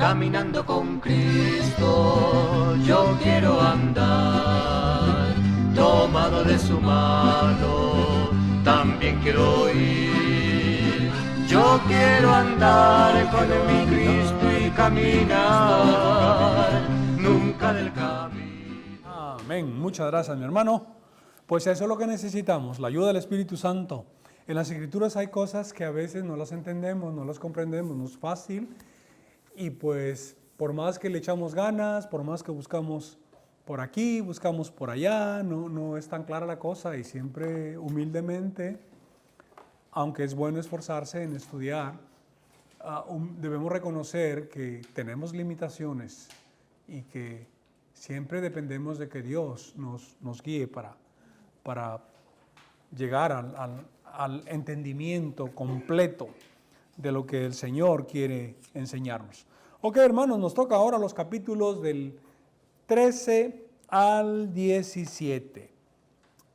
caminando con Cristo, yo quiero andar, tomado de su mano, también quiero ir. Yo quiero andar con mi Cristo y caminar, nunca del camino. Amén. Muchas gracias, mi hermano. Pues eso es lo que necesitamos, la ayuda del Espíritu Santo. En las Escrituras hay cosas que a veces no las entendemos, no las comprendemos, no es fácil. Y pues por más que le echamos ganas, por más que buscamos por aquí, buscamos por allá, no es tan clara la cosa. Y siempre humildemente, aunque es bueno esforzarse en estudiar, debemos reconocer que tenemos limitaciones y que siempre dependemos de que Dios nos guíe para llegar al entendimiento completo de lo que el Señor quiere enseñarnos. Ok, hermanos, nos toca ahora los capítulos del 13 al 17.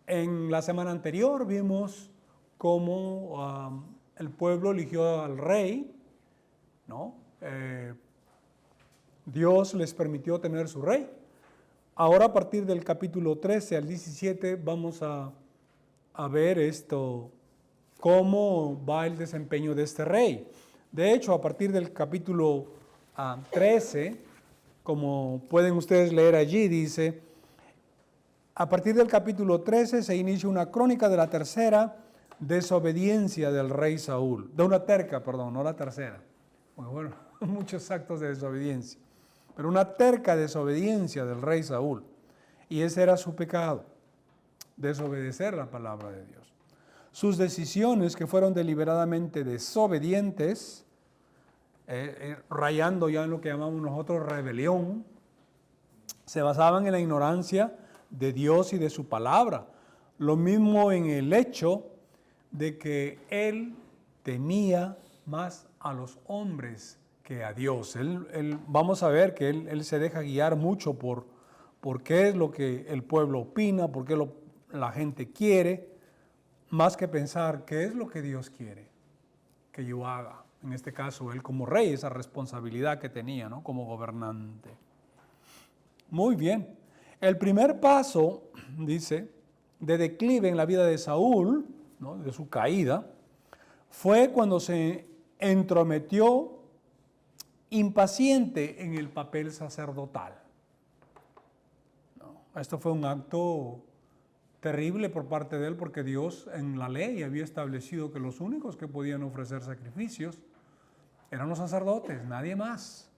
En la semana anterior vimos cómo el pueblo eligió al rey, ¿no? Dios les permitió tener su rey. Ahora a partir del capítulo 13 al 17 vamos a ver esto, cómo va el desempeño de este rey. De hecho, a partir del capítulo 13, como pueden ustedes leer allí, dice, a partir del capítulo 13 se inicia una crónica de la tercera desobediencia del rey Saúl, de una terca, perdón, no la tercera, bueno, muchos actos de desobediencia, pero una terca desobediencia del rey Saúl, y ese era su pecado, desobedecer la palabra de Dios. Sus decisiones, que fueron deliberadamente desobedientes, rayando ya en lo que llamamos nosotros rebelión, se basaban en la ignorancia de Dios y de su palabra. Lo mismo en el hecho de que él temía más a los hombres que a Dios. Vamos a ver que él se deja guiar mucho por qué es lo que el pueblo opina, por qué la gente quiere, más que pensar qué es lo que Dios quiere que yo haga. En este caso, él como rey, esa responsabilidad que tenía, ¿no? Como gobernante. Muy bien. El primer paso, dice, de declive en la vida de Saúl, ¿no? De su caída, fue cuando se entrometió impaciente en el papel sacerdotal. ¿No? Esto fue un acto terrible por parte de él, porque Dios en la ley había establecido que los únicos que podían ofrecer sacrificios eran los sacerdotes, nadie más.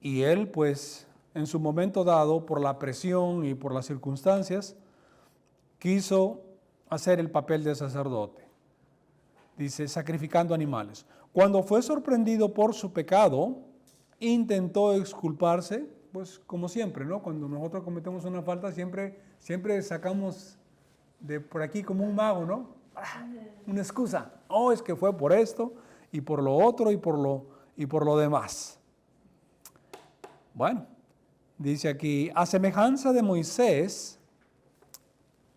Y él, pues, en su momento dado, por la presión y por las circunstancias, quiso hacer el papel de sacerdote. Dice, sacrificando animales. Cuando fue sorprendido por su pecado, intentó exculparse, pues como siempre, ¿no? Cuando nosotros cometemos una falta, siempre sacamos de por aquí como un mago, ¿no? Una excusa. Oh, es que fue por esto, y por lo otro, y por lo demás. Bueno, dice aquí, a semejanza de Moisés,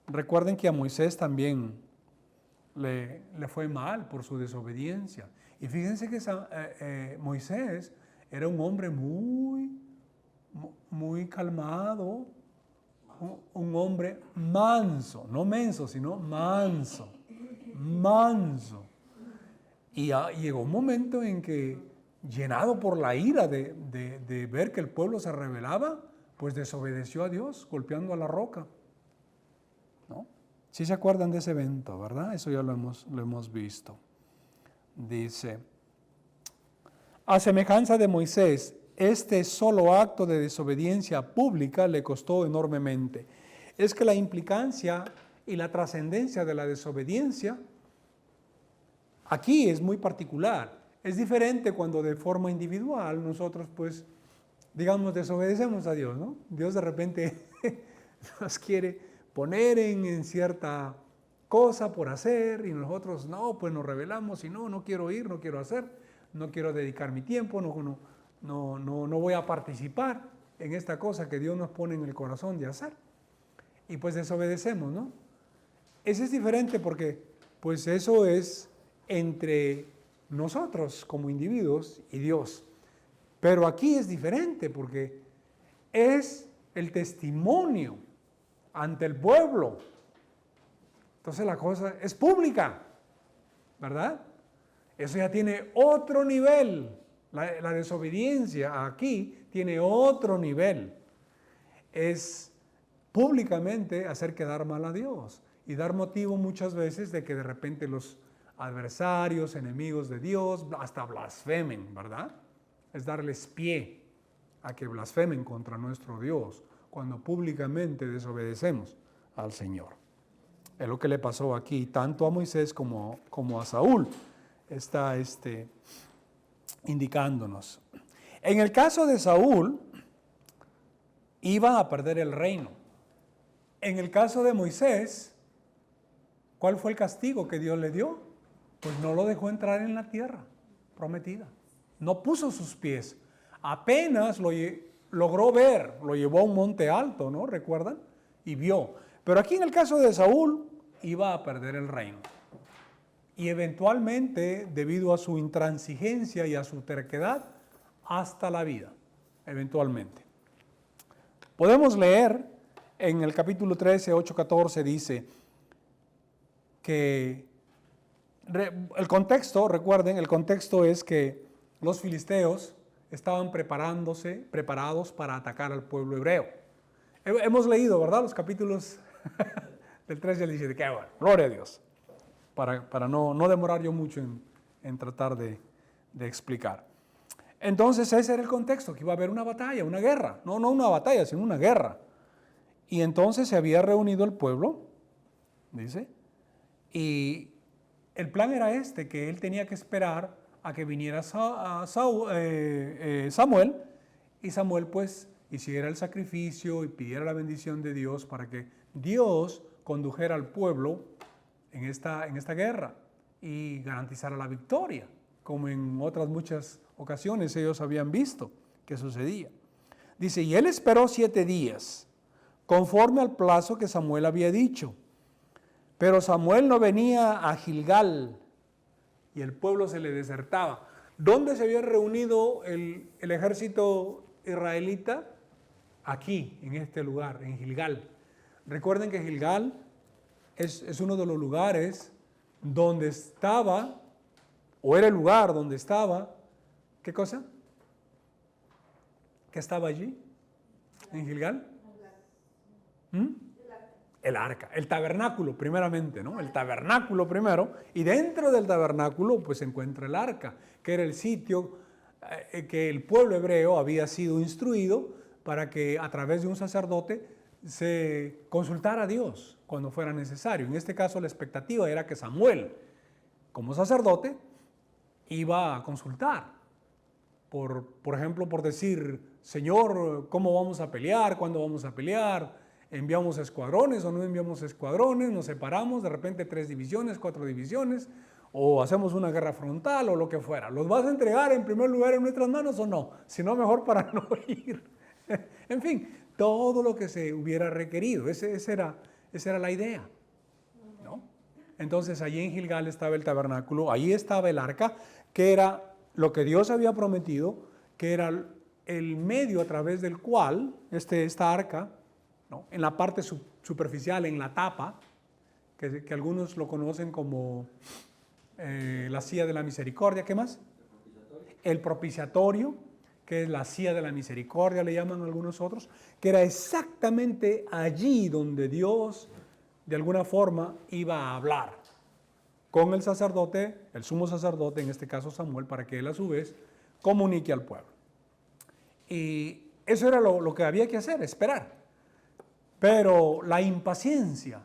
recuerden que a Moisés también le fue mal por su desobediencia. Y fíjense que Moisés era un hombre muy calmado, un hombre manso, no menso, sino manso. Y llegó un momento en que, llenado por la ira de ver que el pueblo se rebelaba, pues desobedeció a Dios, golpeando a la roca. ¿No? ¿Sí se acuerdan de ese evento, verdad? Eso ya lo hemos visto. Dice, a semejanza de Moisés, este solo acto de desobediencia pública le costó enormemente. Es que la implicancia y la trascendencia de la desobediencia aquí es muy particular. Es diferente cuando de forma individual nosotros, pues, digamos, desobedecemos a Dios, ¿no? Dios de repente nos quiere poner en cierta cosa por hacer y nosotros, no, pues nos rebelamos y no quiero ir, no quiero hacer, no quiero dedicar mi tiempo, no voy a participar en esta cosa que Dios nos pone en el corazón de hacer. Y pues desobedecemos, ¿no? Eso es diferente porque, pues eso es entre nosotros como individuos y Dios. Pero aquí es diferente porque es el testimonio ante el pueblo. Entonces la cosa es pública, ¿verdad? Eso ya tiene otro nivel. La desobediencia aquí tiene otro nivel. Es públicamente hacer quedar mal a Dios y dar motivo muchas veces de que de repente los adversarios, enemigos de Dios, hasta blasfemen, ¿verdad? Es darles pie a que blasfemen contra nuestro Dios cuando públicamente desobedecemos al Señor. Es lo que le pasó aquí tanto a Moisés como a Saúl. Está indicándonos. En el caso de Saúl, iba a perder el reino. En el caso de Moisés, ¿cuál fue el castigo que Dios le dio? Pues no lo dejó entrar en la tierra prometida. No puso sus pies. Apenas lo logró ver, lo llevó a un monte alto, ¿no? ¿Recuerdan? Y vio. Pero aquí en el caso de Saúl, iba a perder el reino. Y eventualmente, debido a su intransigencia y a su terquedad, hasta la vida, eventualmente. Podemos leer en el capítulo 13, 8, 14, dice que el contexto, recuerden, el contexto es que los filisteos estaban preparados para atacar al pueblo hebreo. Hemos leído, ¿verdad?, los capítulos del 13 al 17, que bueno, gloria a Dios, para no demorar yo mucho en tratar de explicar. Entonces ese era el contexto, que iba a haber una batalla, una guerra, no una batalla, sino una guerra. Y entonces se había reunido el pueblo, dice, y el plan era que él tenía que esperar a que viniera Samuel, y Samuel pues hiciera el sacrificio y pidiera la bendición de Dios para que Dios condujera al pueblo en esta guerra y garantizara la victoria, como en otras muchas ocasiones ellos habían visto que sucedía. Dice, y él esperó 7 días, conforme al plazo que Samuel había dicho. Pero Samuel no venía a Gilgal y el pueblo se le desertaba. ¿Dónde se había reunido el ejército israelita? Aquí, en este lugar, en Gilgal. Recuerden que Gilgal es uno de los lugares donde estaba, o era el lugar donde estaba, ¿qué cosa? ¿Qué estaba allí? ¿En Gilgal? El arca, el tabernáculo primeramente, ¿no? El tabernáculo primero, y dentro del tabernáculo pues se encuentra el arca, que era el sitio que el pueblo hebreo había sido instruido para que a través de un sacerdote se consultara a Dios cuando fuera necesario. En este caso la expectativa era que Samuel, como sacerdote, iba a consultar. Por ejemplo, por decir, Señor, ¿cómo vamos a pelear? ¿Cuándo vamos a pelear? ¿Enviamos escuadrones o no enviamos escuadrones? ¿Nos separamos de repente 3 divisiones, 4 divisiones? ¿O hacemos una guerra frontal o lo que fuera? ¿Los vas a entregar en primer lugar en nuestras manos o no? Si no, mejor para no ir. En fin, todo lo que se hubiera requerido. Esa era la idea, ¿no? Entonces, allí en Gilgal estaba el tabernáculo, allí estaba el arca, que era lo que Dios había prometido, que era el medio a través del cual esta arca, ¿no?, en la parte superficial, en la tapa, que algunos lo conocen como la silla de la misericordia. ¿Qué más? El propiciatorio, que es la silla de la misericordia, le llaman algunos otros, que era exactamente allí donde Dios, de alguna forma, iba a hablar con el sacerdote, el sumo sacerdote, en este caso Samuel, para que él a su vez comunique al pueblo. Y eso era lo que había que hacer, esperar. Pero la impaciencia,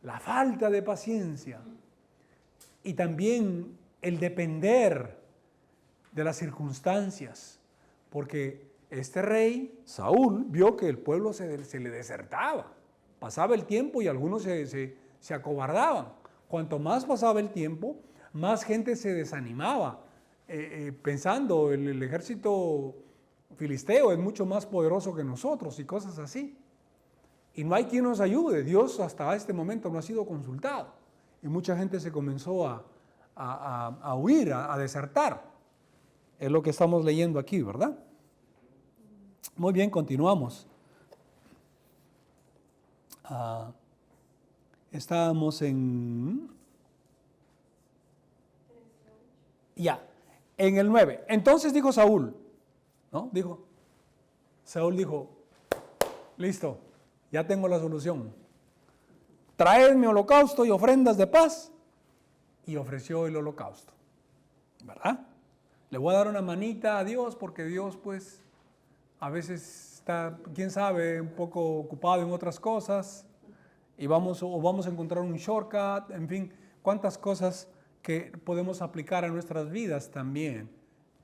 la falta de paciencia y también el depender de las circunstancias, porque este rey, Saúl, vio que el pueblo se le desertaba. Pasaba el tiempo y algunos se acobardaban. Cuanto más pasaba el tiempo, más gente se desanimaba, pensando el ejército filisteo es mucho más poderoso que nosotros y cosas así. Y no hay quien nos ayude. Dios hasta este momento no ha sido consultado. Y mucha gente se comenzó a huir, a desertar. Es lo que estamos leyendo aquí, ¿verdad? Muy bien, continuamos. Estábamos en... Ya, en el 9. Entonces dijo Saúl, ¿no? Saúl dijo, listo, ya tengo la solución. Traedme holocausto y ofrendas de paz. Y ofreció el holocausto, ¿verdad? Le voy a dar una manita a Dios porque Dios pues a veces está, quién sabe, un poco ocupado en otras cosas y vamos a encontrar un shortcut, en fin, cuántas cosas que podemos aplicar a nuestras vidas también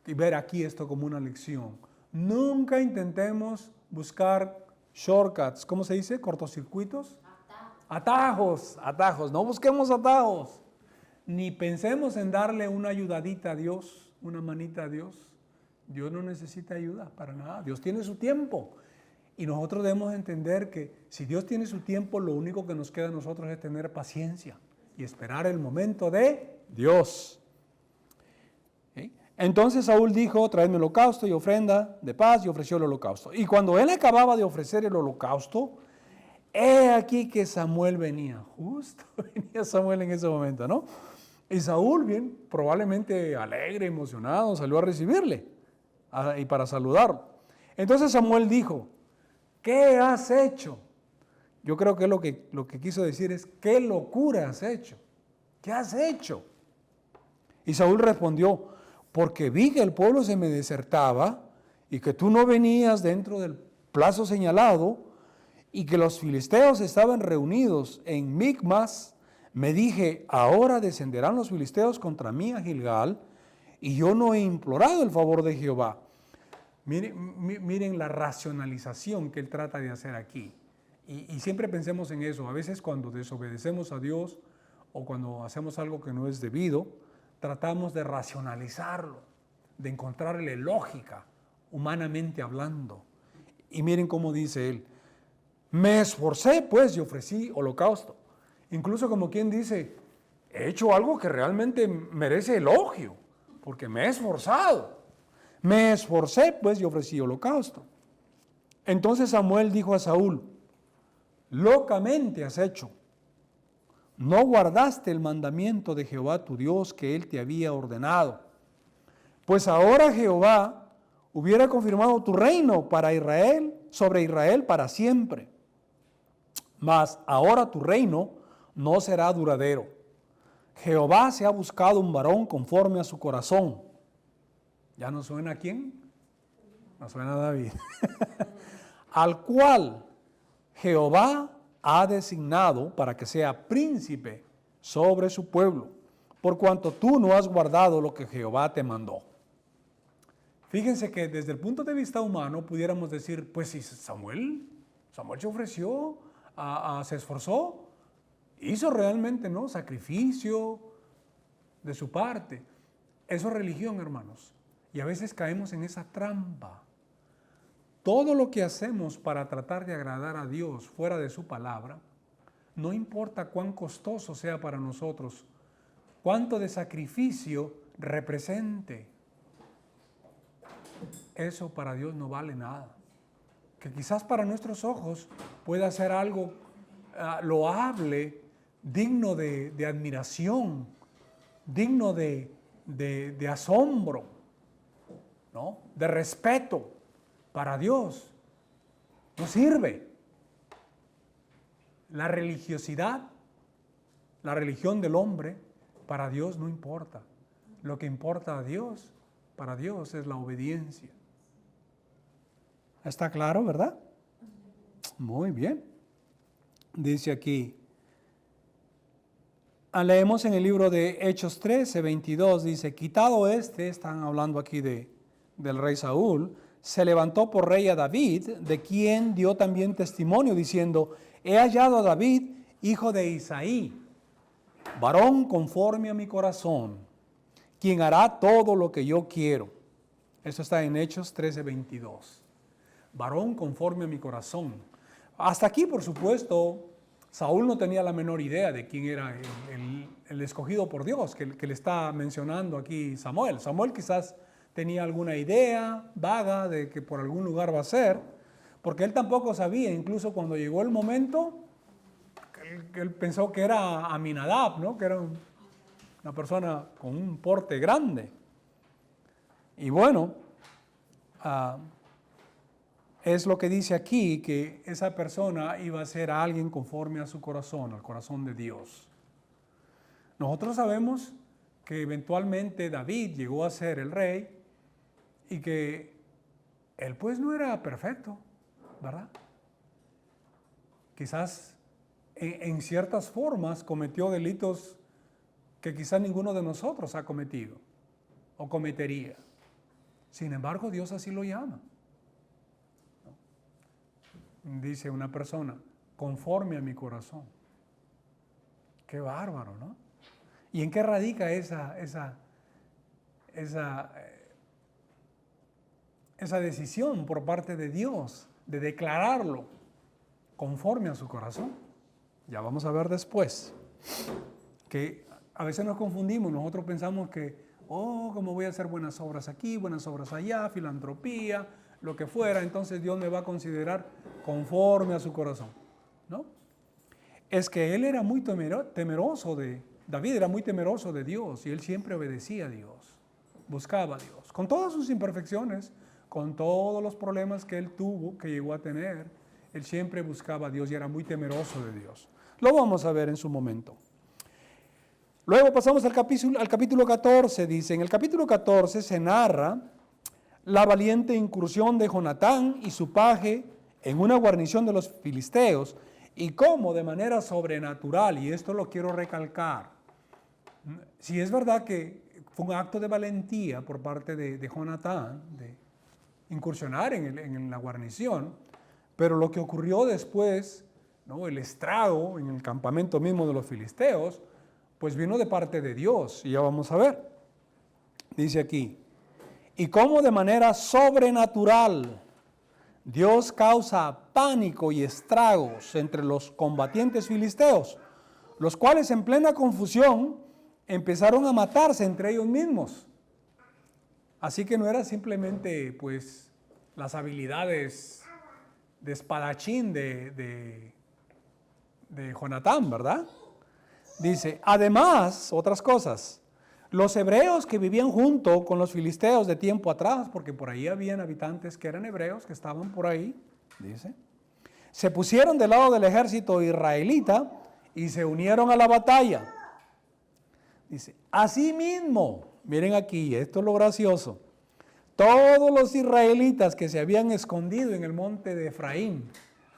y ver aquí esto como una lección. Nunca intentemos buscar shortcuts, ¿cómo se dice? ¿Cortocircuitos? Atajos, no busquemos atajos. Ni pensemos en darle una ayudadita a Dios, una manita a Dios. Dios no necesita ayuda para nada. Dios tiene su tiempo. Y nosotros debemos entender que si Dios tiene su tiempo, lo único que nos queda a nosotros es tener paciencia y esperar el momento de Dios. ¿Sí? Entonces Saúl dijo, traedme holocausto y ofrenda de paz, y ofreció el holocausto. Y cuando él acababa de ofrecer el holocausto, he aquí que Samuel venía. Justo venía Samuel en ese momento, ¿no? Y Saúl, bien, probablemente alegre, emocionado, salió a recibirle y para saludarlo. Entonces Samuel dijo, ¿qué has hecho? Yo creo que lo que quiso decir es, ¿qué locura has hecho? ¿Qué has hecho? Y Saúl respondió, porque vi que el pueblo se me desertaba y que tú no venías dentro del plazo señalado y que los filisteos estaban reunidos en Micmas. Me dije, ahora descenderán los filisteos contra mí a Gilgal, y yo no he implorado el favor de Jehová. Miren la racionalización que él trata de hacer aquí. Y siempre pensemos en eso. A veces cuando desobedecemos a Dios o cuando hacemos algo que no es debido, tratamos de racionalizarlo, de encontrarle lógica, humanamente hablando. Y miren cómo dice él, me esforcé pues y ofrecí holocausto. Incluso como quien dice, he hecho algo que realmente merece elogio, porque me he esforzado. Me esforcé pues y ofrecí holocausto. Entonces Samuel dijo a Saúl, locamente has hecho. No guardaste el mandamiento de Jehová tu Dios que él te había ordenado. Pues ahora Jehová hubiera confirmado tu reino para Israel, sobre Israel para siempre. Mas ahora tu reino no será duradero. Jehová se ha buscado un varón conforme a su corazón. ¿Ya no suena a quién? No suena a David. Al cual Jehová ha designado para que sea príncipe sobre su pueblo, por cuanto tú no has guardado lo que Jehová te mandó. Fíjense que desde el punto de vista humano pudiéramos decir, pues si Samuel se ofreció, se esforzó, hizo realmente, ¿no?, sacrificio de su parte. Eso es religión, hermanos. Y a veces caemos en esa trampa. Todo lo que hacemos para tratar de agradar a Dios fuera de su palabra, no importa cuán costoso sea para nosotros, cuánto de sacrificio represente, eso para Dios no vale nada. Que quizás para nuestros ojos pueda ser algo loable, digno de admiración, digno de asombro, ¿no?, de respeto. Para Dios no sirve. La religiosidad, la religión del hombre, para Dios no importa. Lo que importa a Dios, para Dios es la obediencia. ¿Está claro, verdad? Muy bien. Dice aquí, leemos en el libro de Hechos 13, 22, dice, quitado están hablando aquí del rey Saúl, se levantó por rey a David, de quien dio también testimonio, diciendo, he hallado a David, hijo de Isaí, varón conforme a mi corazón, quien hará todo lo que yo quiero. Esto está en Hechos 13, 22. Varón conforme a mi corazón. Hasta aquí, por supuesto, Saúl no tenía la menor idea de quién era el escogido por Dios, que le está mencionando aquí Samuel. Samuel quizás tenía alguna idea vaga de que por algún lugar va a ser, porque él tampoco sabía, incluso cuando llegó el momento, él pensó que era Aminadab, ¿no? Que era una persona con un porte grande. Y bueno, es lo que dice aquí, que esa persona iba a ser alguien conforme a su corazón, al corazón de Dios. Nosotros sabemos que eventualmente David llegó a ser el rey y que él pues no era perfecto, ¿verdad? Quizás en ciertas formas cometió delitos que quizás ninguno de nosotros ha cometido o cometería. Sin embargo, Dios así lo llama. Dice una persona, conforme a mi corazón. Qué bárbaro, ¿no? ¿Y en qué radica esa decisión por parte de Dios de declararlo conforme a su corazón? Ya vamos a ver después que a veces nos confundimos, nosotros pensamos que, como voy a hacer buenas obras aquí, buenas obras allá, filantropía, lo que fuera, entonces Dios me va a considerar conforme a su corazón, ¿no? Es que él era muy temeroso David era muy temeroso de Dios y él siempre obedecía a Dios, buscaba a Dios, con todas sus imperfecciones, con todos los problemas que él tuvo, que llegó a tener, él siempre buscaba a Dios y era muy temeroso de Dios. Lo vamos a ver en su momento. Luego pasamos al capítulo 14, dice, en el capítulo 14 se narra la valiente incursión de Jonatán y su paje en una guarnición de los filisteos y cómo de manera sobrenatural, y esto lo quiero recalcar, si es verdad que fue un acto de valentía por parte de Jonatán, de incursionar en la guarnición, pero lo que ocurrió después, ¿no? El estrago en el campamento mismo de los filisteos, pues vino de parte de Dios, y ya vamos a ver. Dice aquí, y cómo de manera sobrenatural Dios causa pánico y estragos entre los combatientes filisteos, los cuales en plena confusión empezaron a matarse entre ellos mismos. Así que no era simplemente pues las habilidades de espadachín de Jonatán, ¿verdad? Dice, además, otras cosas, los hebreos que vivían junto con los filisteos de tiempo atrás, porque por ahí habían habitantes que eran hebreos, que estaban por ahí, dice, se pusieron del lado del ejército israelita y se unieron a la batalla. Dice, asimismo, miren aquí, esto es lo gracioso, todos los israelitas que se habían escondido en el monte de Efraín,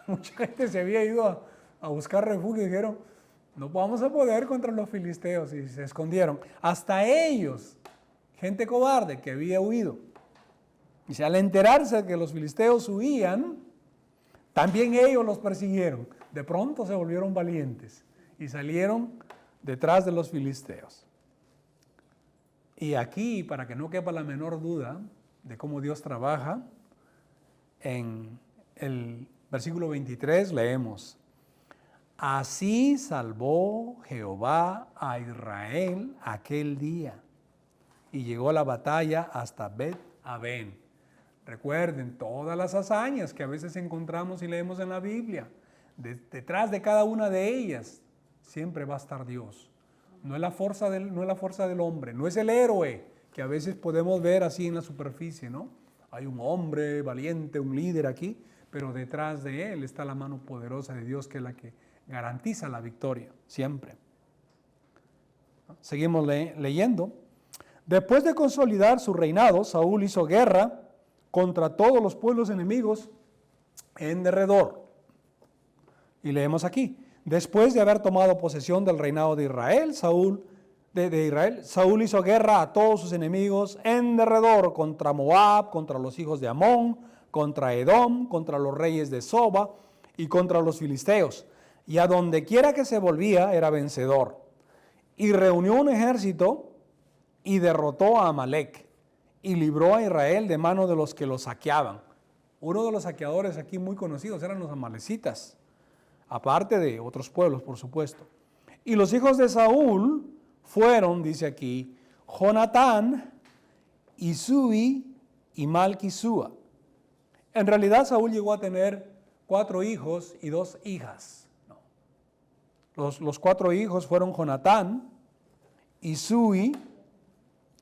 mucha gente se había ido a buscar refugio y dijeron, no vamos a poder contra los filisteos, y se escondieron. Hasta ellos, gente cobarde que había huido. Dice, al enterarse de que los filisteos huían, también ellos los persiguieron. De pronto se volvieron valientes y salieron detrás de los filisteos. Y aquí, para que no quepa la menor duda de cómo Dios trabaja, en el versículo 23 leemos, así salvó Jehová a Israel aquel día y llegó la batalla hasta Bet-Aven. Recuerden todas las hazañas que a veces encontramos y leemos en la Biblia. Detrás de cada una de ellas siempre va a estar Dios. No es la fuerza del hombre, no es el héroe que a veces podemos ver así en la superficie, ¿no? Hay un hombre valiente, un líder aquí, pero detrás de él está la mano poderosa de Dios, que es la que garantiza la victoria, siempre. Seguimos leyendo. Después de consolidar su reinado, Saúl hizo guerra contra todos los pueblos enemigos en derredor. Y leemos aquí, después de haber tomado posesión del reinado de Israel, Saúl hizo guerra a todos sus enemigos en derredor, contra Moab, contra los hijos de Amón, contra Edom, contra los reyes de Soba y contra los filisteos. Y a donde quiera que se volvía era vencedor. Y reunió un ejército y derrotó a Amalec y libró a Israel de mano de los que lo saqueaban. Uno de los saqueadores aquí muy conocidos eran los amalecitas, aparte de otros pueblos, por supuesto. Y los hijos de Saúl fueron, dice aquí, Jonatán Isui y Malquisúa. En realidad Saúl llegó a tener 4 hijos y 2 hijas. Los 4 hijos fueron Jonatán, Isui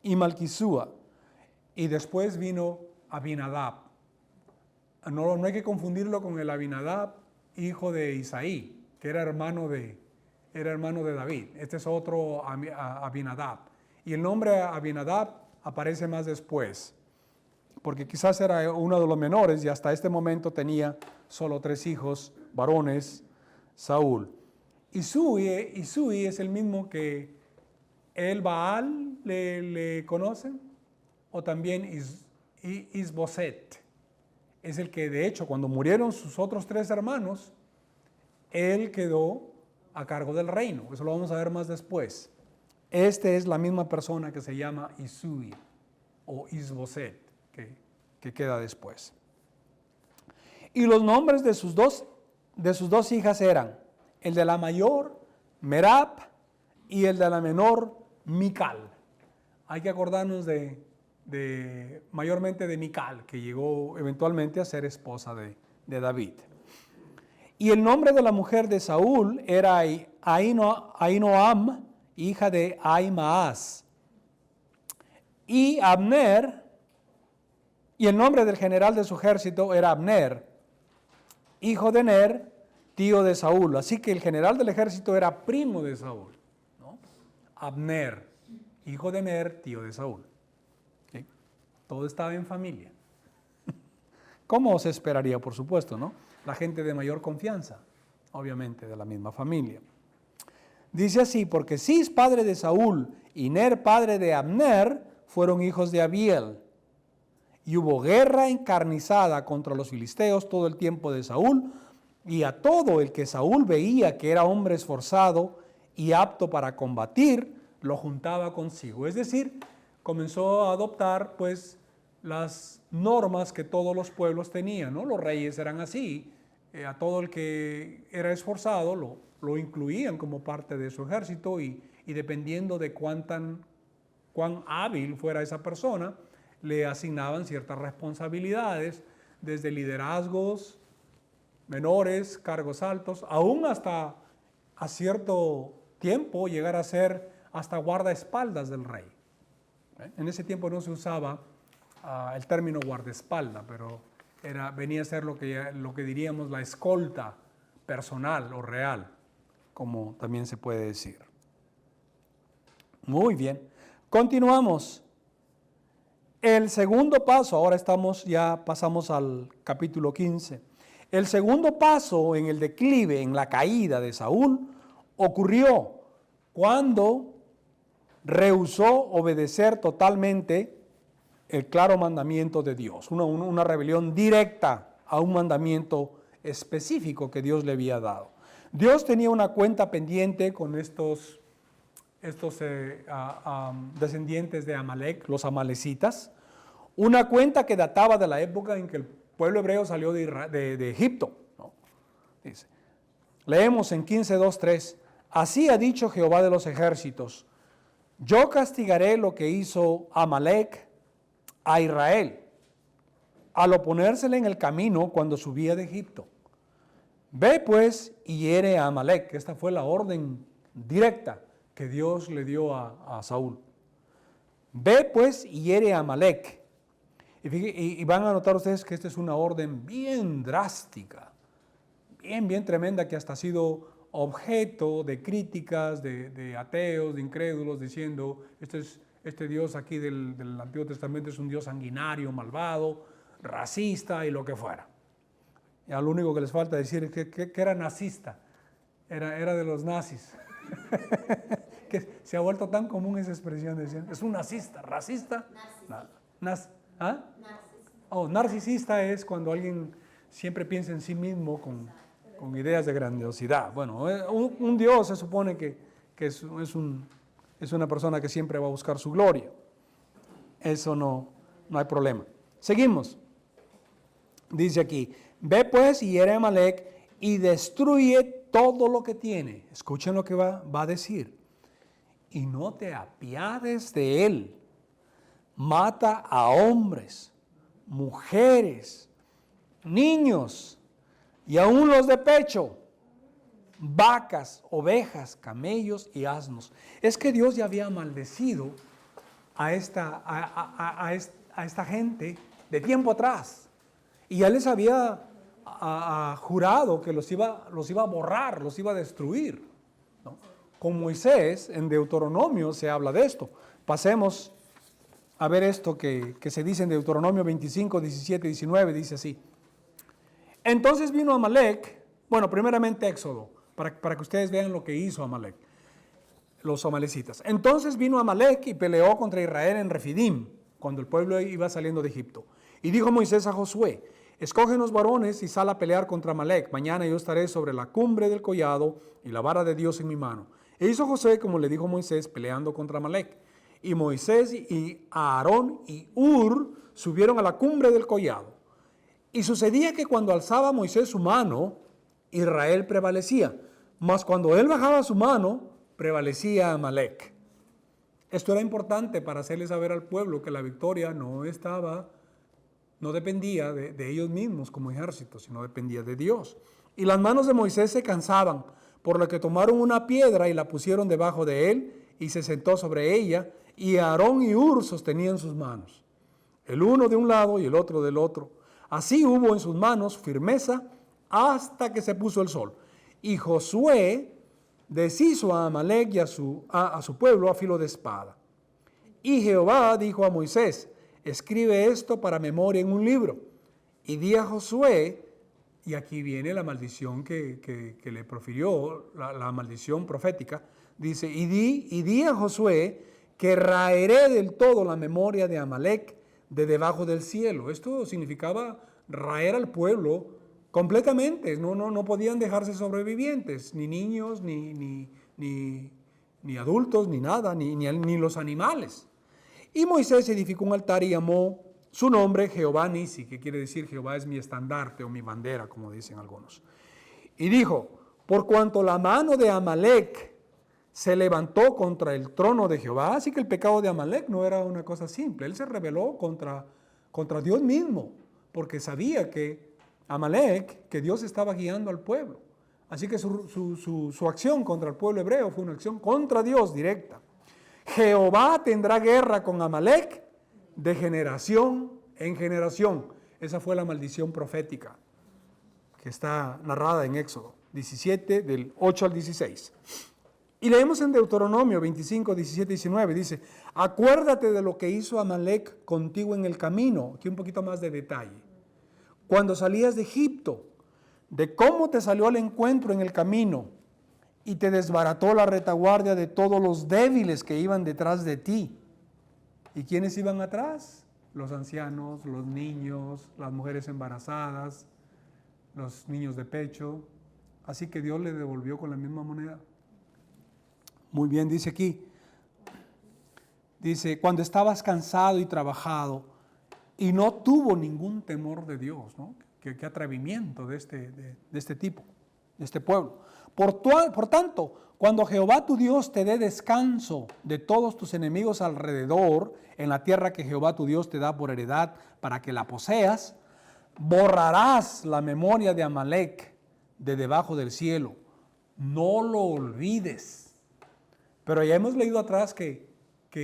y Malquisúa. Y después vino Abinadab. No hay que confundirlo con el Abinadab, hijo de Isaí, que era hermano de David. Este es otro Abinadab. Y el nombre Abinadab aparece más después, porque quizás era uno de los menores y hasta este momento tenía solo 3 hijos varones, Saúl. Isui es el mismo que el Baal le conocen, o también Isboset. Es el que, de hecho, cuando murieron sus otros 3 hermanos, él quedó a cargo del reino. Eso lo vamos a ver más después. Este es la misma persona que se llama Isui o Isboset, que queda después. Y los nombres de sus dos hijas eran el de la mayor, Merab, y el de la menor, Mical. Hay que acordarnos mayormente de Mical, que llegó eventualmente a ser esposa de David. Y el nombre de la mujer de Saúl era Ahinoam, hija de Ahimaaz. Y Abner, y el nombre del general de su ejército era Abner, hijo de Ner, tío de Saúl. Así que el general del ejército era primo de Saúl, ¿no? Abner, hijo de Ner, tío de Saúl. ¿Sí? Todo estaba en familia. ¿Cómo se esperaría, por supuesto, no? La gente de mayor confianza, obviamente de la misma familia. Dice así, porque Cis, padre de Saúl, y Ner, padre de Abner, fueron hijos de Abiel. Y hubo guerra encarnizada contra los filisteos todo el tiempo de Saúl, y a todo el que Saúl veía que era hombre esforzado y apto para combatir, lo juntaba consigo. Es decir, comenzó a adoptar pues las normas que todos los pueblos tenían, ¿no? Los reyes eran así, a todo el que era esforzado lo incluían como parte de su ejército y dependiendo de cuán hábil fuera esa persona, le asignaban ciertas responsabilidades, desde liderazgos menores, cargos altos, aún hasta a cierto tiempo llegar a ser hasta guardaespaldas del rey. En ese tiempo no se usaba el término guardaespaldas, pero venía a ser lo que diríamos la escolta personal o real, como también se puede decir. Muy bien, continuamos. El segundo paso, ahora pasamos al capítulo 15. El segundo paso en el declive, en la caída de Saúl, ocurrió cuando rehusó obedecer totalmente el claro mandamiento de Dios, una rebelión directa a un mandamiento específico que Dios le había dado. Dios tenía una cuenta pendiente con estos descendientes de Amalek, los amalecitas, una cuenta que databa de la época en que el pueblo hebreo salió de Egipto, ¿no? Dice, leemos en 15:2-3, así ha dicho Jehová de los ejércitos, yo castigaré lo que hizo Amalek a Israel, al oponérsele en el camino cuando subía de Egipto. Ve pues y hiere a Amalek. Esta fue la orden directa que Dios le dio a Saúl. Ve pues y hiere a Amalek. Y van a notar ustedes que esta es una orden bien drástica, bien tremenda, que hasta ha sido objeto de críticas de ateos, de incrédulos, diciendo, este Dios aquí del Antiguo Testamento es un Dios sanguinario, malvado, racista y lo que fuera. Ya lo único que les falta decir es que era nazista, era de los nazis. Que se ha vuelto tan común esa expresión, decir, es un nazista, racista. Narcisista es cuando alguien siempre piensa en sí mismo con ideas de grandiosidad. Bueno, un Dios se supone que es una persona que siempre va a buscar su gloria. Eso no hay problema. Seguimos. Dice aquí, ve pues y hiere a Amalek y destruye todo lo que tiene. Escuchen lo que va a decir. Y no te apiades de él. mata a hombres, mujeres, niños y aún los de pecho, vacas, ovejas, camellos y asnos. Es que Dios ya había maldecido a esta gente de tiempo atrás. Y ya les había jurado que los iba a borrar, los iba a destruir, ¿no? Con Moisés, en Deuteronomio se habla de esto. Pasemos a ver esto que se dice en Deuteronomio 25, 17 y 19, dice así. Entonces vino Amalec, bueno, primeramente Éxodo, para que ustedes vean lo que hizo Amalec, los amalecitas. Entonces vino Amalec y peleó contra Israel en Refidim, cuando el pueblo iba saliendo de Egipto. Y dijo Moisés a Josué, escógenos varones y sal a pelear contra Amalec. Mañana yo estaré sobre la cumbre del collado y la vara de Dios en mi mano. E hizo Josué como le dijo Moisés, peleando contra Amalec. Y Moisés y Aarón y Hur subieron a la cumbre del collado. Y sucedía que cuando alzaba Moisés su mano, Israel prevalecía. Mas cuando él bajaba su mano, prevalecía Amalec. Esto era importante para hacerle saber al pueblo que la victoria no dependía de ellos mismos como ejército, sino dependía de Dios. Y las manos de Moisés se cansaban, por lo que tomaron una piedra y la pusieron debajo de él, y se sentó sobre ella, y Aarón y Hur sostenían sus manos, el uno de un lado y el otro del otro. Así hubo en sus manos firmeza hasta que se puso el sol. Y Josué deshizo a Amalec y a su pueblo a filo de espada. Y Jehová dijo a Moisés, escribe esto para memoria en un libro. Y di a Josué, y aquí viene la maldición que le profirió, la maldición profética, dice, y di a Josué que raeré del todo la memoria de Amalec de debajo del cielo. Esto significaba raer al pueblo completamente. No podían dejarse sobrevivientes, ni niños, ni adultos, ni nada, ni los animales. Y Moisés edificó un altar y llamó su nombre Jehová Nisi, que quiere decir Jehová es mi estandarte o mi bandera, como dicen algunos. Y dijo, por cuanto la mano de Amalec se levantó contra el trono de Jehová, así que el pecado de Amalec no era una cosa simple, él se rebeló contra Dios mismo, porque sabía que Amalec, que Dios estaba guiando al pueblo. Así que su acción contra el pueblo hebreo fue una acción contra Dios directa. Jehová tendrá guerra con Amalec de generación en generación. Esa fue la maldición profética que está narrada en Éxodo 17, del 8 al 16. Y leemos en Deuteronomio 25, 17 y 19, dice, acuérdate de lo que hizo Amalec contigo en el camino, aquí un poquito más de detalle, cuando salías de Egipto, de cómo te salió al encuentro en el camino y te desbarató la retaguardia de todos los débiles que iban detrás de ti. ¿Y quiénes iban atrás? Los ancianos, los niños, las mujeres embarazadas, los niños de pecho. Así que Dios le devolvió con la misma moneda. Muy bien, dice aquí. Dice, cuando estabas cansado y trabajado y no tuvo ningún temor de Dios, ¿no? Qué atrevimiento de este tipo, de este pueblo. Por tanto, cuando Jehová tu Dios te dé descanso de todos tus enemigos alrededor, en la tierra que Jehová tu Dios te da por heredad para que la poseas, borrarás la memoria de Amalec de debajo del cielo. No lo olvides. Pero ya hemos leído atrás que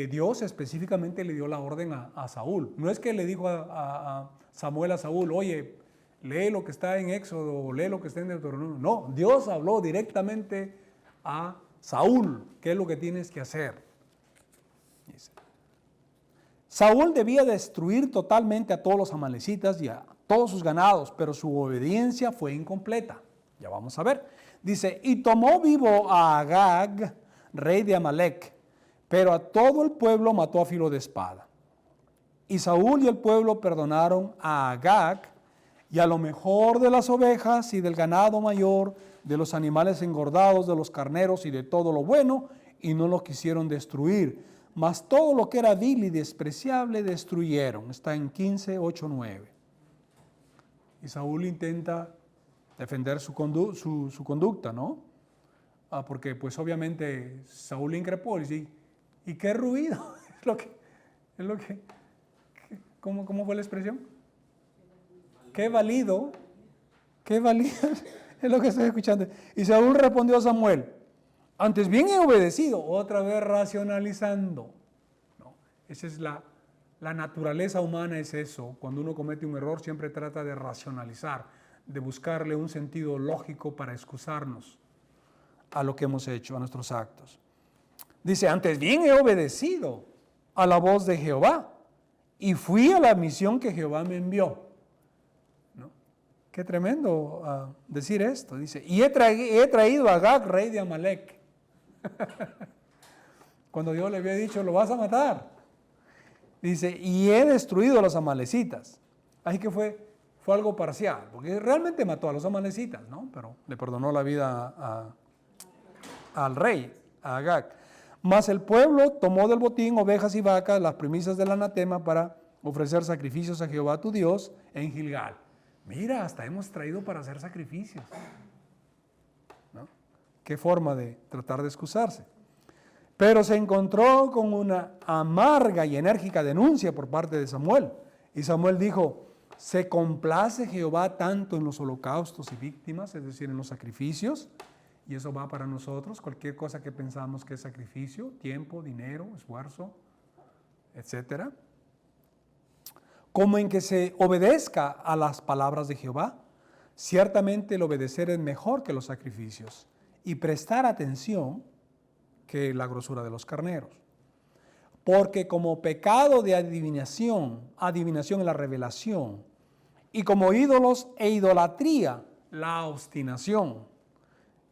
Dios específicamente le dio la orden a Saúl. No es que le dijo a Samuel a Saúl, oye, lee lo que está en Éxodo o lee lo que está en Deuteronomio. No, Dios habló directamente a Saúl, qué es lo que tienes que hacer. Dice. Saúl debía destruir totalmente a todos los amalecitas y a todos sus ganados, pero su obediencia fue incompleta. Ya vamos a ver. Dice, y tomó vivo a Agag, rey de Amalec, pero a todo el pueblo mató a filo de espada. Y Saúl y el pueblo perdonaron a Agag y a lo mejor de las ovejas y del ganado mayor, de los animales engordados, de los carneros y de todo lo bueno, y no lo quisieron destruir. Mas todo lo que era vil y despreciable destruyeron. Está en 15, 8, 9. Y Saúl intenta defender su conducta, ¿no? Porque pues obviamente Saúl increpó y dice, ¿y qué ruido? Es lo que ¿Cómo fue la expresión? Qué válido, es lo que estoy escuchando. Y Saúl respondió a Samuel, antes bien he obedecido, otra vez racionalizando. No, esa es la naturaleza humana, es eso. Cuando uno comete un error siempre trata de racionalizar, de buscarle un sentido lógico para excusarnos a lo que hemos hecho, a nuestros actos. Dice, antes bien he obedecido a la voz de Jehová y fui a la misión que Jehová me envió. ¿No? Qué tremendo decir esto. Dice, y he traído a Agag, rey de Amalek. Cuando Dios le había dicho, lo vas a matar. Dice, y he destruido a los amalecitas. Así que fue algo parcial, porque realmente mató a los amalecitas, ¿no? Pero le perdonó la vida al rey, a Agag. Mas el pueblo tomó del botín ovejas y vacas, las primicias del anatema, para ofrecer sacrificios a Jehová tu Dios en Gilgal. Mira, hasta hemos traído para hacer sacrificios. ¿No? Qué forma de tratar de excusarse. Pero se encontró con una amarga y enérgica denuncia por parte de Samuel. Y Samuel dijo, ¿se complace Jehová tanto en los holocaustos y víctimas, es decir, en los sacrificios? Y eso va para nosotros, cualquier cosa que pensamos que es sacrificio, tiempo, dinero, esfuerzo, etcétera. Como en que se obedezca a las palabras de Jehová. Ciertamente el obedecer es mejor que los sacrificios y prestar atención que la grosura de los carneros. Porque como pecado de adivinación es la revelación, y como ídolos e idolatría, la obstinación.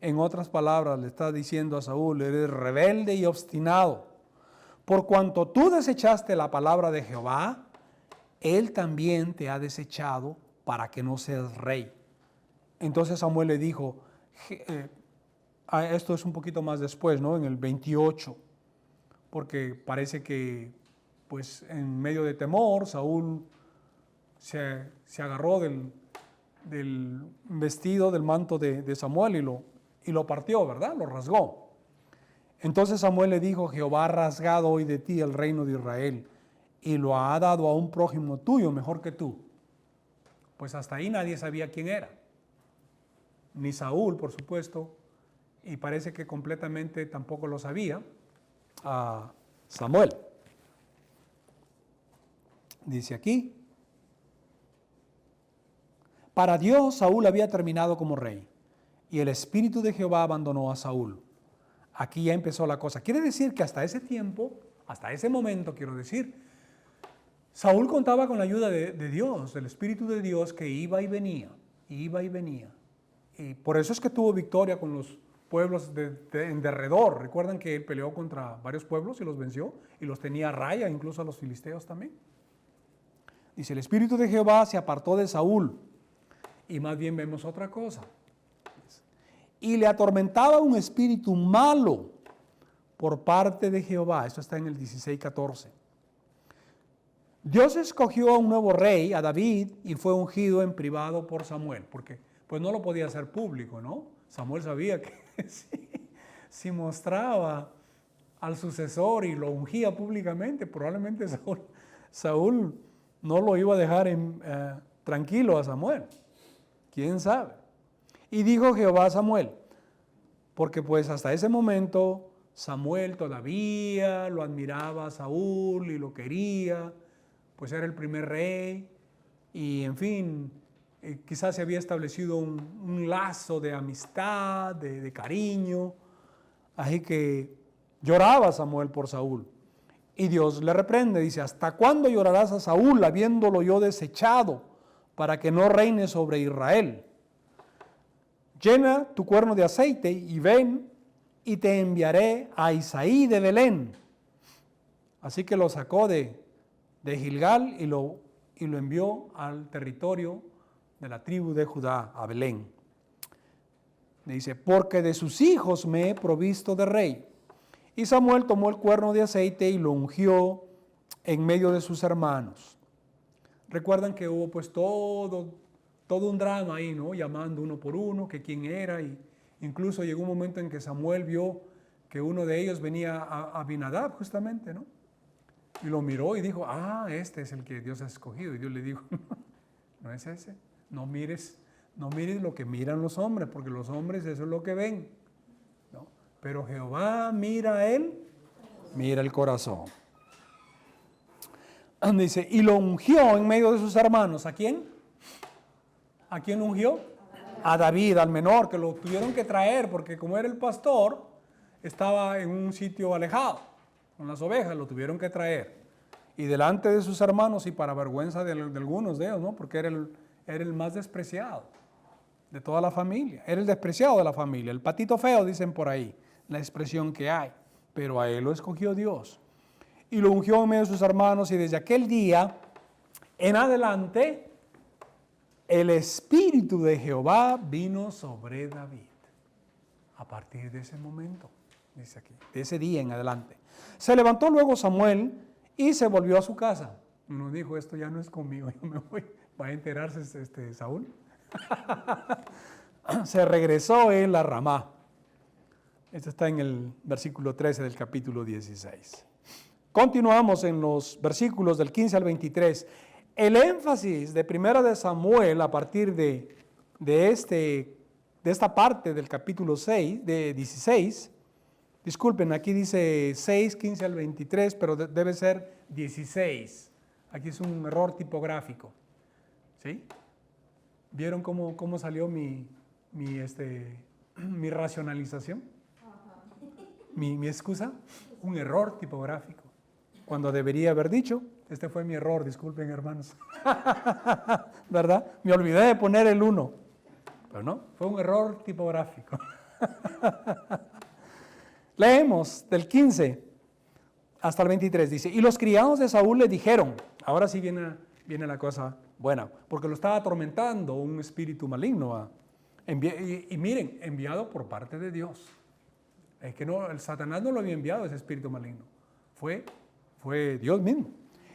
En otras palabras, le está diciendo a Saúl, eres rebelde y obstinado. Por cuanto tú desechaste la palabra de Jehová, él también te ha desechado para que no seas rey. Entonces Samuel le dijo, esto es un poquito más después, ¿no? En el 28, porque parece que, pues, en medio de temor, Saúl se agarró del vestido, del manto de Samuel y lo partió, ¿verdad? Lo rasgó. Entonces Samuel le dijo, Jehová ha rasgado hoy de ti el reino de Israel y lo ha dado a un prójimo tuyo mejor que tú. Pues hasta ahí nadie sabía quién era. Ni Saúl, por supuesto, y parece que completamente tampoco lo sabía Samuel. Dice aquí, para Dios Saúl había terminado como rey y el espíritu de Jehová abandonó a Saúl. Aquí ya empezó la cosa. Quiere decir que hasta ese tiempo, hasta ese momento, quiero decir, Saúl contaba con la ayuda de Dios, del espíritu de Dios que iba y venía, iba y venía. Y por eso es que tuvo victoria con los pueblos en derredor. Recuerdan que él peleó contra varios pueblos y los venció y los tenía a raya, incluso a los filisteos también. Dice, el espíritu de Jehová se apartó de Saúl y más bien vemos otra cosa. Y le atormentaba un espíritu malo por parte de Jehová. Esto está en el 16:14. Dios escogió a un nuevo rey, a David, y fue ungido en privado por Samuel, porque pues no lo podía hacer público, ¿no? Samuel sabía que si mostraba al sucesor y lo ungía públicamente, probablemente Saúl no lo iba a dejar tranquilo a Samuel. ¿Quién sabe? Y dijo Jehová a Samuel, porque pues hasta ese momento Samuel todavía lo admiraba a Saúl y lo quería, pues era el primer rey y en fin, quizás se había establecido un lazo de amistad, de cariño, así que lloraba Samuel por Saúl. Y Dios le reprende, dice, ¿hasta cuándo llorarás a Saúl habiéndolo yo desechado para que no reine sobre Israel? Llena tu cuerno de aceite y ven y te enviaré a Isaí de Belén. Así que lo sacó de Gilgal y lo envió al territorio de la tribu de Judá, a Belén. Le dice, porque de sus hijos me he provisto de rey. Y Samuel tomó el cuerno de aceite y lo ungió en medio de sus hermanos. Recuerdan que hubo pues todo un drama ahí, ¿no? Llamando uno por uno, que quién era, y incluso llegó un momento en que Samuel vio que uno de ellos venía a Abinadab, justamente, ¿no? Y lo miró y dijo, este es el que Dios ha escogido. Y Dios le dijo, no es ese. No mires lo que miran los hombres, porque los hombres eso es lo que ven. ¿No? Pero Jehová mira a él, mira el corazón. Dice, y lo ungió en medio de sus hermanos. ¿A quién? ¿A quién ungió? A David, al menor, que lo tuvieron que traer, porque como era el pastor, estaba en un sitio alejado, con las ovejas, lo tuvieron que traer. Y delante de sus hermanos, y para vergüenza de algunos de ellos, ¿no? Porque era el más despreciado de toda la familia. Era el despreciado de la familia. El patito feo, dicen por ahí, la expresión que hay. Pero a él lo escogió Dios. Y lo ungió en medio de sus hermanos, y desde aquel día en adelante, el Espíritu de Jehová vino sobre David. A partir de ese momento, dice aquí, de ese día en adelante. Se levantó luego Samuel y se volvió a su casa. Uno dijo, esto ya no es conmigo, yo me voy. Va a enterarse Saúl. Se regresó él a Ramá. Esto está en el versículo 13 del capítulo 16. Continuamos en los versículos del 15 al 23. El énfasis de Primera de Samuel a partir de esta parte del capítulo 6, de 16, disculpen, aquí dice 6, 15 al 23, pero debe ser 16. Aquí es un error tipográfico. ¿Sí? ¿Vieron cómo salió mi racionalización? Mi excusa, un error tipográfico. Cuando debería haber dicho, este fue mi error, disculpen hermanos. ¿Verdad? Me olvidé de poner el 1. Pero no, fue un error tipográfico. Leemos del 15 hasta el 23, dice, y los criados de Saúl le dijeron, ahora sí viene la cosa buena, porque lo estaba atormentando un espíritu maligno. Y miren, enviado por parte de Dios. Es que no, el Satanás no lo había enviado ese espíritu maligno. Fue Dios mismo.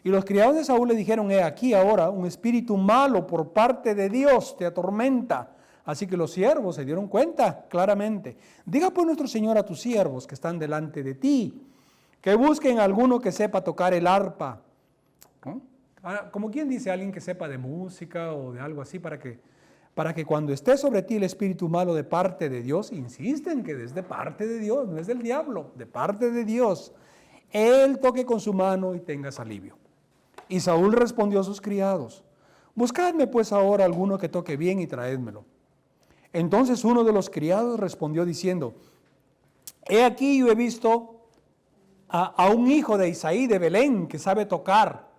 Y los criados de Saúl le dijeron, aquí ahora un espíritu malo por parte de Dios te atormenta. Así que los siervos se dieron cuenta claramente. Diga pues nuestro Señor a tus siervos que están delante de ti, que busquen a alguno que sepa tocar el arpa. ¿No? Como quien dice, alguien que sepa de música o de algo así, para que cuando esté sobre ti el espíritu malo de parte de Dios, insisten que es de parte de Dios, no es del diablo, de parte de Dios, él toque con su mano y tengas alivio. Y Saúl respondió a sus criados, buscadme pues ahora alguno que toque bien y traédmelo. Entonces uno de los criados respondió diciendo, he aquí yo he visto a un hijo de Isaí de Belén que sabe tocar.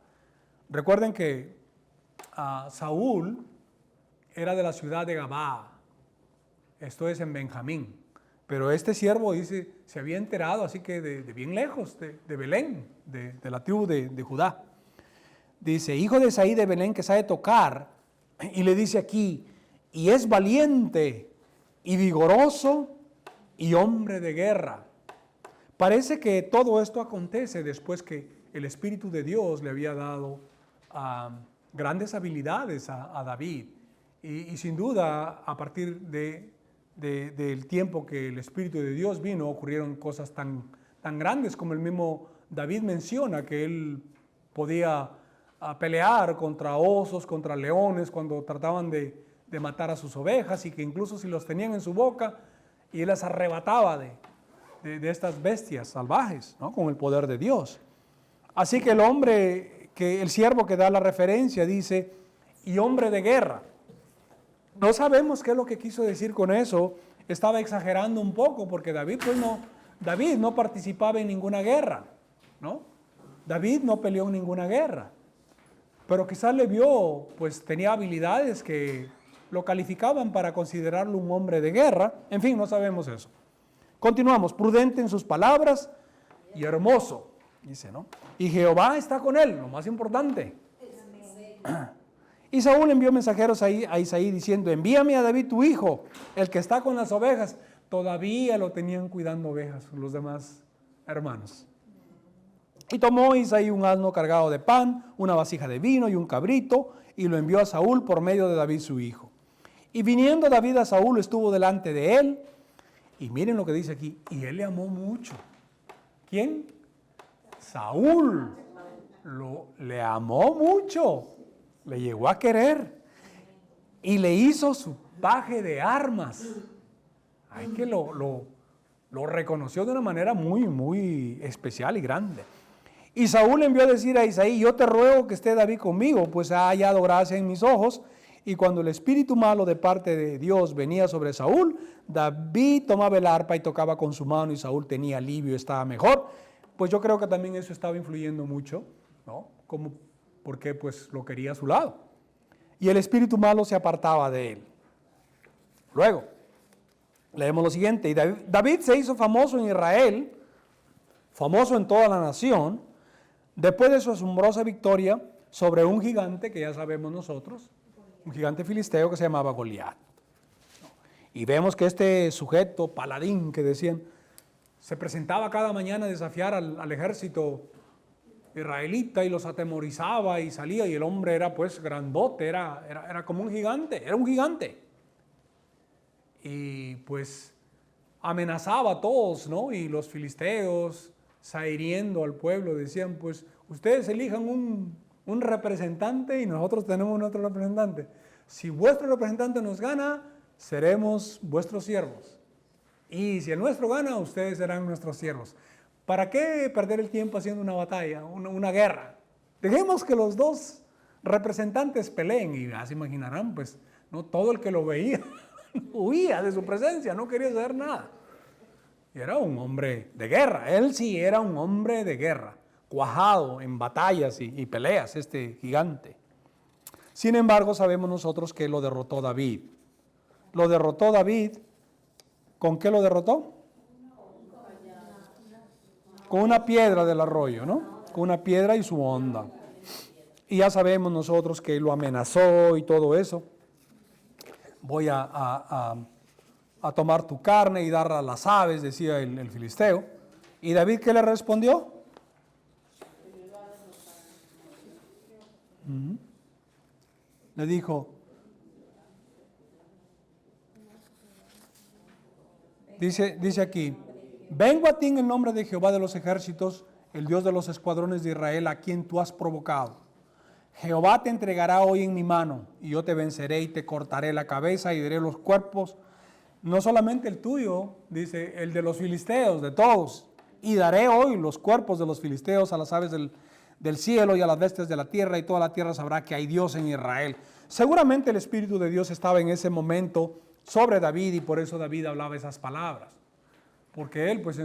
Recuerden que Saúl era de la ciudad de Gabá, esto es en Benjamín, pero este siervo dice, se había enterado así que de bien lejos, de Belén, de la tribu de Judá. Dice, hijo de Isaí de Belén que sabe tocar, y le dice aquí, y es valiente y vigoroso y hombre de guerra. Parece que todo esto acontece después que el Espíritu de Dios le había dado grandes habilidades a David. Y sin duda, a partir del tiempo que el Espíritu de Dios vino, ocurrieron cosas tan grandes como el mismo David menciona, que él podía pelear contra osos, contra leones, cuando trataban de matar a sus ovejas, y que incluso si los tenían en su boca, y él las arrebataba de estas bestias salvajes, ¿no? Con el poder de Dios. Así que el siervo que da la referencia dice, y hombre de guerra. No sabemos qué es lo que quiso decir con eso. Estaba exagerando un poco, porque David no participaba en ninguna guerra, ¿no? David no peleó en ninguna guerra, pero quizás le vio, pues tenía habilidades que lo calificaban para considerarlo un hombre de guerra. En fin, no sabemos eso. Continuamos, prudente en sus palabras y hermoso, dice, ¿no? Y Jehová está con él, lo más importante. Y Saúl envió mensajeros a Isaí diciendo, envíame a David tu hijo, el que está con las ovejas. Todavía lo tenían cuidando ovejas los demás hermanos. Y tomó Isaí un asno cargado de pan, una vasija de vino y un cabrito, y lo envió a Saúl por medio de David su hijo. Y viniendo David a Saúl, estuvo delante de él, y miren lo que dice aquí, y él le amó mucho. ¿Quién? Saúl. le amó mucho, le llegó a querer y le hizo su paje de armas. Ay, que lo reconoció de una manera muy, muy especial y grande. Y Saúl envió a decir a Isaí: yo te ruego que esté David conmigo, pues ha hallado gracia en mis ojos. Y cuando el espíritu malo de parte de Dios venía sobre Saúl, David tomaba el arpa y tocaba con su mano, y Saúl tenía alivio, estaba mejor. Pues yo creo que también eso estaba influyendo mucho, ¿no? Porque pues lo quería a su lado. Y el espíritu malo se apartaba de él. Luego, leemos lo siguiente: y David se hizo famoso en Israel, famoso en toda la nación, después de su asombrosa victoria sobre un gigante que ya sabemos nosotros, un gigante filisteo que se llamaba Goliat. Y vemos que este sujeto, paladín que decían, se presentaba cada mañana a desafiar al ejército israelita y los atemorizaba y salía, y el hombre era pues grandote, era como un gigante, era un gigante. Y pues amenazaba a todos, ¿no? Y los filisteos, zahiriendo al pueblo, decían: pues ustedes elijan un representante y nosotros tenemos otro representante. Si vuestro representante nos gana, seremos vuestros siervos. Y si el nuestro gana, ustedes serán nuestros siervos. ¿Para qué perder el tiempo haciendo una batalla, una guerra? Dejemos que los dos representantes peleen, y ya se imaginarán, pues, no todo el que lo veía huía de su presencia, no quería saber nada. Y era un hombre de guerra, él sí era un hombre de guerra, cuajado en batallas y peleas, este gigante. Sin embargo, sabemos nosotros que lo derrotó David. Lo derrotó David, ¿con qué lo derrotó? Con una piedra del arroyo, ¿no? Con una piedra y su honda. Y ya sabemos nosotros que lo amenazó y todo eso. Voy a tomar tu carne y darla a las aves, decía el filisteo. ¿Y David qué le respondió? Le dijo, dice aquí: vengo a ti en el nombre de Jehová de los ejércitos, el Dios de los escuadrones de Israel, a quien tú has provocado. Jehová te entregará hoy en mi mano, y yo te venceré y te cortaré la cabeza y daré los cuerpos, no solamente el tuyo, dice, el de los filisteos, de todos. Y daré hoy los cuerpos de los filisteos a las aves del cielo y a las bestias de la tierra, y toda la tierra sabrá que hay Dios en Israel. Seguramente el Espíritu de Dios estaba en ese momento sobre David, y por eso David hablaba esas palabras. Porque él, pues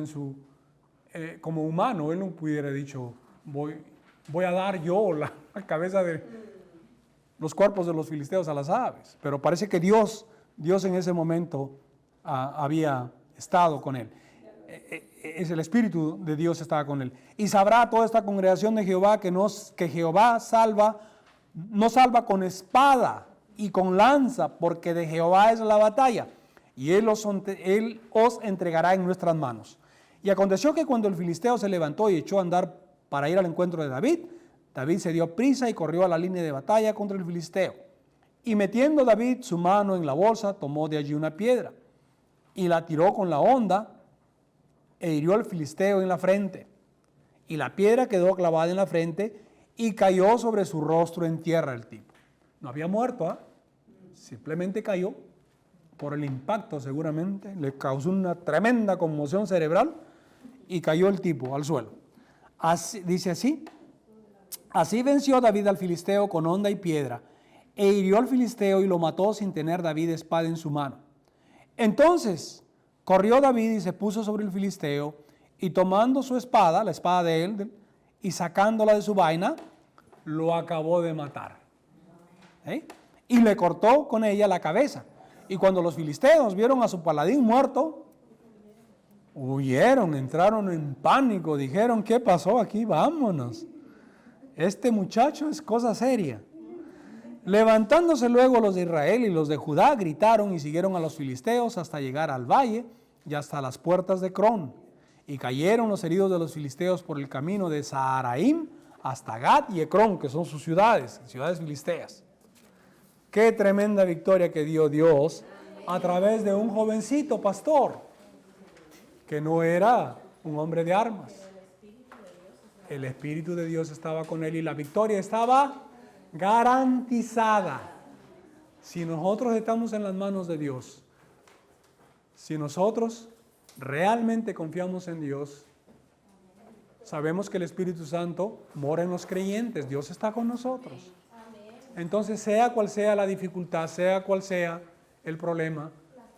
como humano, él no pudiera dicho: voy a dar yo la cabeza de los cuerpos de los filisteos a las aves. Pero parece que Dios en ese momento había estado con él. Es el Espíritu de Dios estaba con él. Y sabrá toda esta congregación de Jehová que Jehová no salva con espada y con lanza, porque de Jehová es la batalla, y él os entregará en nuestras manos. Y aconteció que cuando el filisteo se levantó y echó a andar para ir al encuentro de David, David se dio prisa y corrió a la línea de batalla contra el filisteo. Y metiendo David su mano en la bolsa, tomó de allí una piedra y la tiró con la honda e hirió al filisteo en la frente. Y la piedra quedó clavada en la frente y cayó sobre su rostro en tierra el tipo. No había muerto, simplemente cayó por el impacto, seguramente. Le causó una tremenda conmoción cerebral y cayó el tipo al suelo. Dice así: así venció David al filisteo con honda y piedra, e hirió al filisteo y lo mató sin tener David espada en su mano. Entonces corrió David y se puso sobre el filisteo, y tomando su espada, la espada de él, y sacándola de su vaina, lo acabó de matar. Y le cortó con ella la cabeza. Y cuando los filisteos vieron a su paladín muerto, huyeron, entraron en pánico, dijeron: ¿qué pasó aquí? Vámonos. Este muchacho es cosa seria. Levantándose luego los de Israel y los de Judá, gritaron y siguieron a los filisteos hasta llegar al valle y hasta las puertas de Crón. Y cayeron los heridos de los filisteos por el camino de Saharaim hasta Gat y Ecrón, que son sus ciudades filisteas. Qué tremenda victoria que dio Dios a través de un jovencito pastor, que no era un hombre de armas. El Espíritu de Dios estaba con él y la victoria estaba garantizada. Si nosotros estamos en las manos de Dios, si nosotros realmente confiamos en Dios, sabemos que el Espíritu Santo mora en los creyentes, Dios está con nosotros. Entonces, sea cual sea la dificultad, sea cual sea el problema,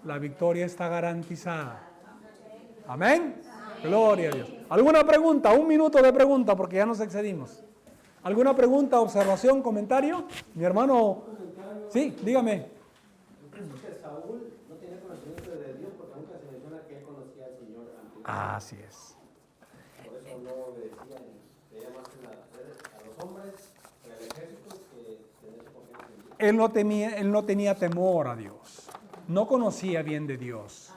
la victoria está garantizada. Amén. Gloria a Dios. ¿Alguna pregunta? 1 minuto de pregunta porque ya nos excedimos. ¿Alguna pregunta, observación, comentario? Mi hermano, sí, dígame. Que Saúl no tenía conocimiento de Dios porque nunca se menciona que él conocía al Señor antes. Así es. Por eso no obedecía y veía más a los hombres en el ejército que tener su confianza en Dios. Él no tenía temor a Dios. No conocía bien de Dios.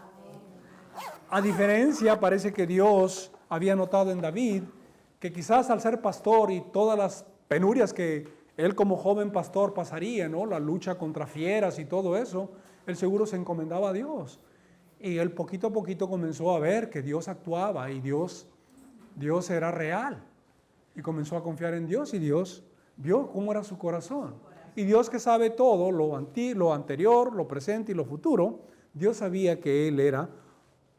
A diferencia, parece que Dios había notado en David que quizás al ser pastor y todas las penurias que él como joven pastor pasaría, ¿no? La lucha contra fieras y todo eso, él seguro se encomendaba a Dios. Y él poquito a poquito comenzó a ver que Dios actuaba y Dios era real. Y comenzó a confiar en Dios y Dios vio cómo era su corazón. Y Dios, que sabe todo, lo anterior, lo presente y lo futuro, Dios sabía que él era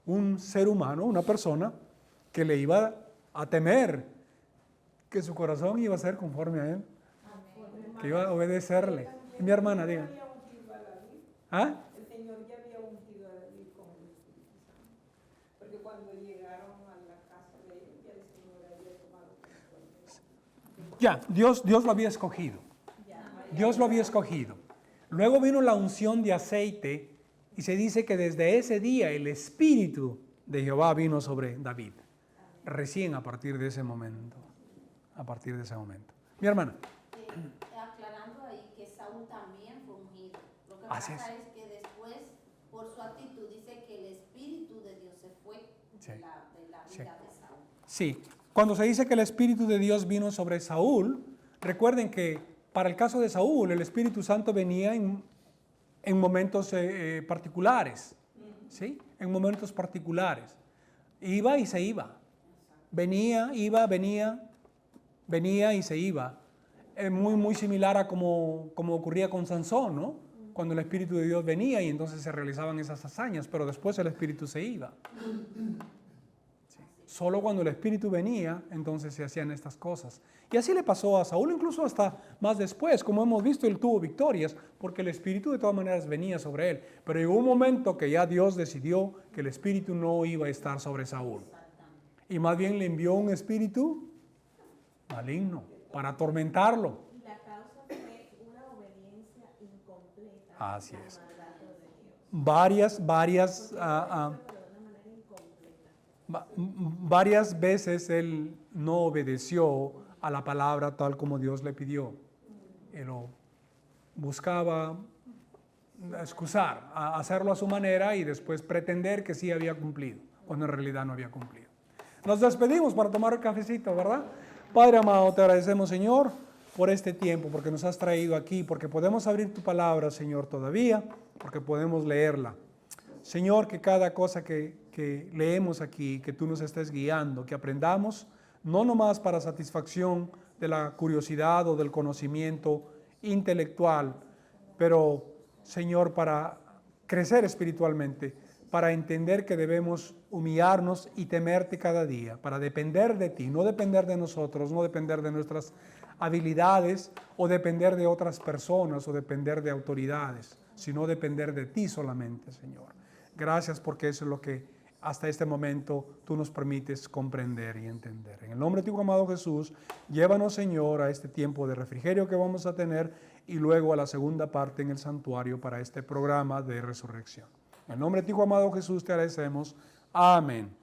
un ser humano, una persona que le iba a temer, que su corazón iba a ser conforme a él, que iba a obedecerle. Mi hermana, diga. ¿Ah? El Señor ya había ungido a David con el Espíritu Santo. Porque cuando llegaron a la casa de él, ya el Señor había tomado control. Ya, Dios lo había escogido. Dios lo había escogido. Luego vino la unción de aceite y se dice que desde ese día el Espíritu de Jehová vino sobre David. Recién a partir de ese momento. A partir de ese momento. Mi hermana. Aclarando ahí que Saúl también fue ungido. Lo que Así pasa es que después, por su actitud, dice que el Espíritu de Dios se fue Sí. de la Sí. vida de Saúl. Sí, cuando se dice que el Espíritu de Dios vino sobre Saúl, recuerden que para el caso de Saúl, el Espíritu Santo venía en momentos particulares, ¿sí? En momentos particulares. Iba y se iba. Venía, iba, venía y se iba. Muy similar a como ocurría con Sansón, ¿no? Cuando el Espíritu de Dios venía y entonces se realizaban esas hazañas, pero después el Espíritu se iba. Sí. Solo cuando el Espíritu venía, entonces se hacían estas cosas. Y así le pasó a Saúl, incluso hasta más después. Como hemos visto, él tuvo victorias, porque el Espíritu de todas maneras venía sobre él. Pero llegó un momento que ya Dios decidió que el Espíritu no iba a estar sobre Saúl. Y más bien le envió un espíritu maligno para atormentarlo. Y la causa fue una obediencia incompleta Así es. al mandato de Dios. Varias veces él no obedeció a la palabra tal como Dios le pidió. Él lo buscaba excusar, hacerlo a su manera y después pretender que sí había cumplido, cuando en realidad no había cumplido. Nos despedimos para tomar el cafecito, ¿verdad? Padre amado, te agradecemos, Señor, por este tiempo, porque nos has traído aquí, porque podemos abrir tu palabra, Señor, todavía, porque podemos leerla. Señor, que cada cosa que leemos aquí, que tú nos estés guiando, que aprendamos, no nomás para satisfacción de la curiosidad o del conocimiento intelectual, pero, Señor, para crecer espiritualmente, para entender que debemos humillarnos y temerte cada día, para depender de ti, no depender de nosotros, no depender de nuestras habilidades o depender de otras personas o depender de autoridades, sino depender de ti solamente, Señor. Gracias porque eso es lo que hasta este momento tú nos permites comprender y entender. En el nombre de tu amado Jesús, llévanos, Señor, a este tiempo de refrigerio que vamos a tener y luego a la segunda parte en el santuario para este programa de resurrección. En el nombre de tu amado Jesús te agradecemos. Amén.